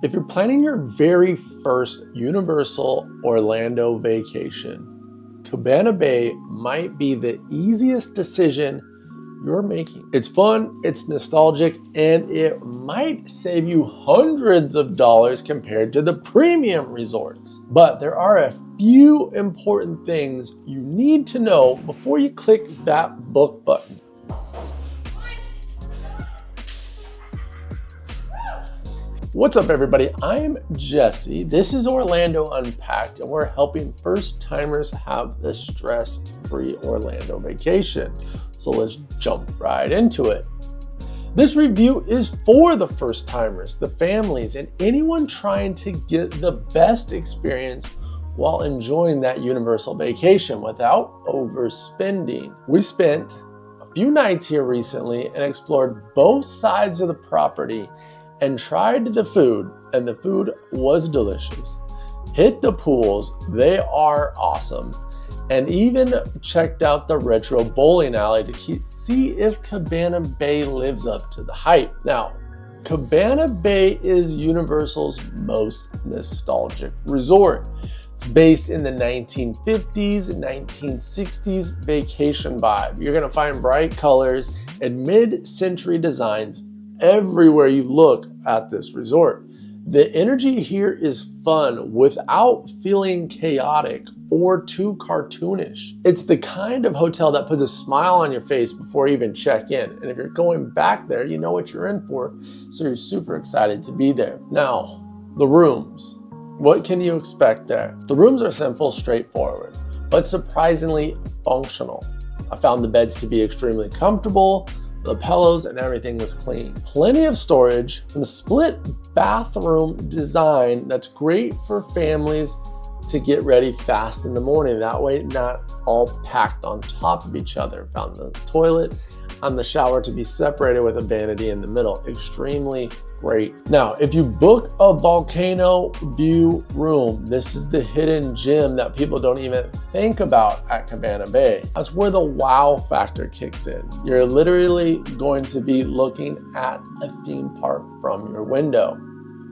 If you're planning your very first Universal Orlando vacation, Cabana Bay might be the easiest decision you're making. It's fun, it's nostalgic, and it might save you hundreds of dollars compared to the premium resorts. But there are a few important things you need to know before you click that book button. What's up, everybody? I'm Jesse. This is Orlando Unpacked, and we're helping first-timers have the stress-free Orlando vacation. So let's jump right into it. This review is for the first-timers, the families, and anyone trying to get the best experience while enjoying that Universal vacation without overspending. We spent a few nights here recently and explored both sides of the property and tried the food, and the food was delicious. Hit the pools, they are awesome. And even checked out the retro bowling alley to see if Cabana Bay lives up to the hype. Now, Cabana Bay is Universal's most nostalgic resort. It's based in the 1950s and 1960s vacation vibe. You're gonna find bright colors and mid-century designs everywhere you look at this resort. The energy here is fun without feeling chaotic or too cartoonish. It's the kind of hotel that puts a smile on your face before you even check in. And if you're going back there, you know what you're in for, so you're super excited to be there. Now, the rooms. What can you expect there? The rooms are simple, straightforward, but surprisingly functional. I found the beds to be extremely comfortable. The pillows and everything was clean. Plenty of storage and a split bathroom design that's great for families to get ready fast in the morning. That way, not all packed on top of each other. Found the toilet and the shower to be separated with a vanity in the middle. Extremely great. Now, if you book a volcano view room, this is the hidden gem that people don't even think about at Cabana Bay. That's where the wow factor kicks in. You're literally going to be looking at a theme park from your window.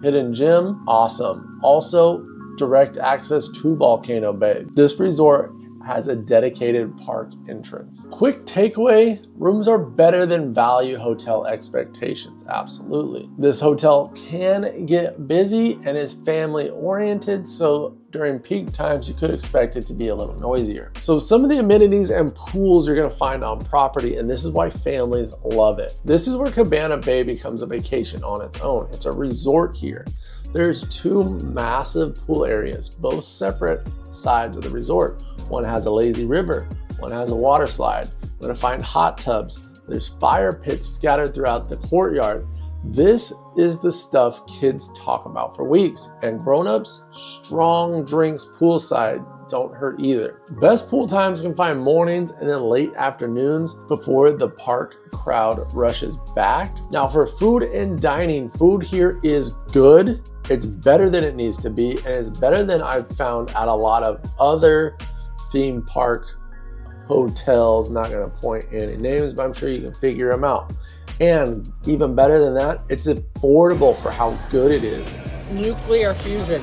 Hidden gem, awesome. Also, direct access to Volcano Bay. This resort has a dedicated park entrance. Quick takeaway, rooms are better than value hotel expectations, absolutely. This hotel can get busy and is family oriented, so during peak times, you could expect it to be a little noisier. So some of the amenities and pools you're gonna find on property, and this is why families love it. This is where Cabana Bay becomes a vacation on its own. It's a resort here. There's two massive pool areas, both separate sides of the resort. One has a lazy river, one has a water slide. You're gonna find hot tubs. There's fire pits scattered throughout the courtyard. This is the stuff kids talk about for weeks. And grown-ups, strong drinks poolside don't hurt either. Best pool times you can find mornings and then late afternoons before the park crowd rushes back. Now for food and dining, food here is good. It's better than it needs to be, and it's better than I've found at a lot of other theme park hotels. Not gonna point any names, but I'm sure you can figure them out. And even better than that, it's affordable for how good it is. Nuclear fusion.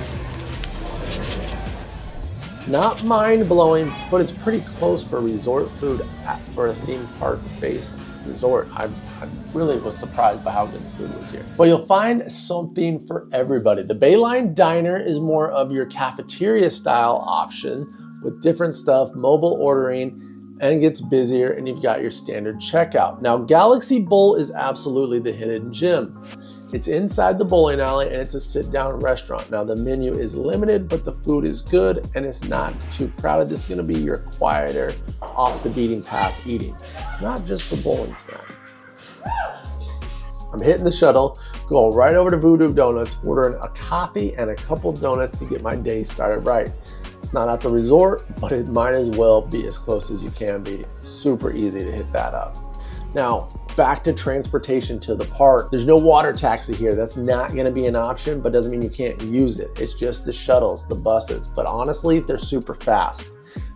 Not mind-blowing, but it's pretty close for resort food for a theme park-based resort. I really was surprised by how good the food was here. But you'll find something for everybody. The Bayline Diner is more of your cafeteria style option with different stuff, mobile ordering, and it gets busier, and you've got your standard checkout. Now, Galaxy Bowl is absolutely the hidden gem. It's inside the bowling alley, and it's a sit-down restaurant. Now, the menu is limited, but the food is good, and it's not too crowded. This is gonna be your quieter, off the beaten path eating. It's not just for bowling snacks. I'm hitting the shuttle, going right over to Voodoo Donuts, ordering a coffee and a couple donuts to get my day started right. It's not at the resort, but it might as well be as close as you can be. Super easy to hit that up. Now, back to transportation to the park. There's no water taxi here. That's not gonna be an option, but doesn't mean you can't use it. It's just the shuttles, the buses, but honestly, they're super fast.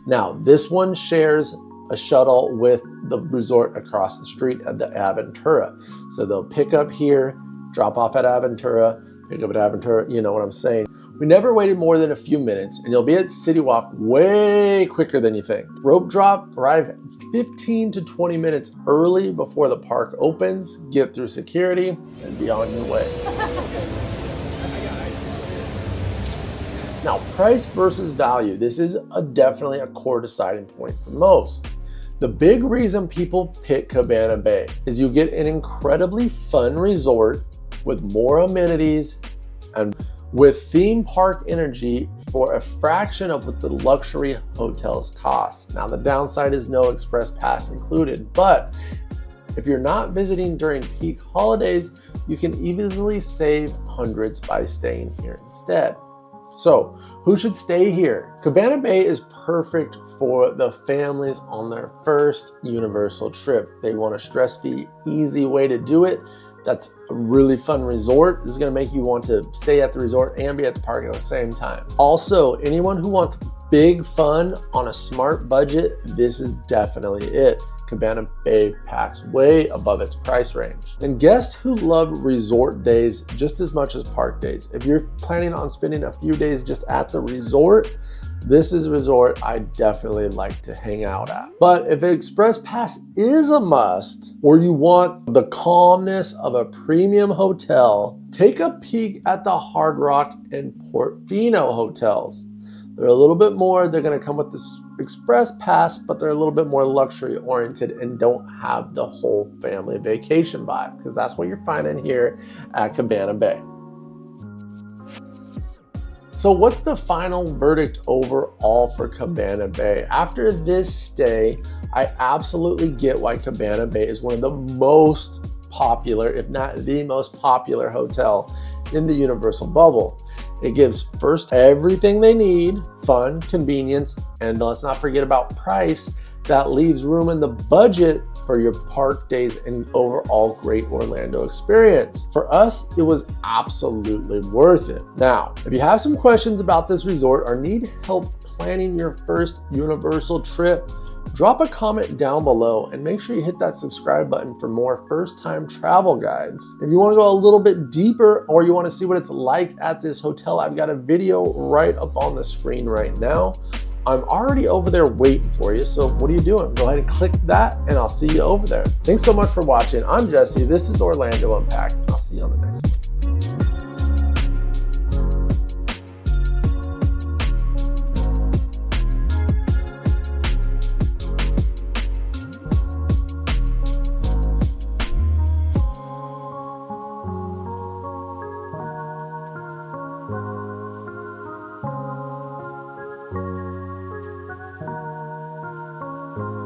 Now, this one shares a shuttle with the resort across the street at the Aventura. So they'll pick up here, drop off at Aventura, Pick up an Aventura, you know what I'm saying. We never waited more than a few minutes, and you'll be at City Walk way quicker than you think. Rope drop, arrive 15 to 20 minutes early before the park opens, get through security, and be on your way. Now, price versus value. This is definitely a core deciding point for most. The big reason people pick Cabana Bay is you get an incredibly fun resort with more amenities and with theme park energy for a fraction of what the luxury hotels cost. Now, the downside is no express pass included, but if you're not visiting during peak holidays, you can easily save hundreds by staying here instead. So, who should stay here? Cabana Bay is perfect for the families on their first Universal trip. They want a stress-free, easy way to do it. That's a really fun resort. This is gonna make you want to stay at the resort and be at the park at the same time. Also, anyone who wants big fun on a smart budget, this is definitely it. Cabana Bay packs way above its price range. And guests who love resort days just as much as park days. If you're planning on spending a few days just at the resort, this is a resort I definitely like to hang out at. But if an express pass is a must, or you want the calmness of a premium hotel, take a peek at the Hard Rock and Portofino hotels. They're a little bit more, they're gonna come with this express pass, but they're a little bit more luxury oriented and don't have the whole family vacation vibe, because that's what you're finding here at Cabana Bay. So what's the final verdict overall for Cabana Bay? After this stay, I absolutely get why Cabana Bay is one of the most popular, if not the most popular hotel in the Universal bubble. It gives first everything they need, fun, convenience, and let's not forget about price. That leaves room in the budget for your park days and overall great Orlando experience. For us, it was absolutely worth it. Now, if you have some questions about this resort or need help planning your first Universal trip, drop a comment down below and make sure you hit that subscribe button for more first-time travel guides. If you want to go a little bit deeper or you want to see what it's like at this hotel, I've got a video right up on the screen right now. I'm already over there waiting for you, so what are you doing? Go ahead and click that and I'll see you over there. Thanks so much for watching. I'm Jesse, this is Orlando Unpacked. I'll see you on the next one.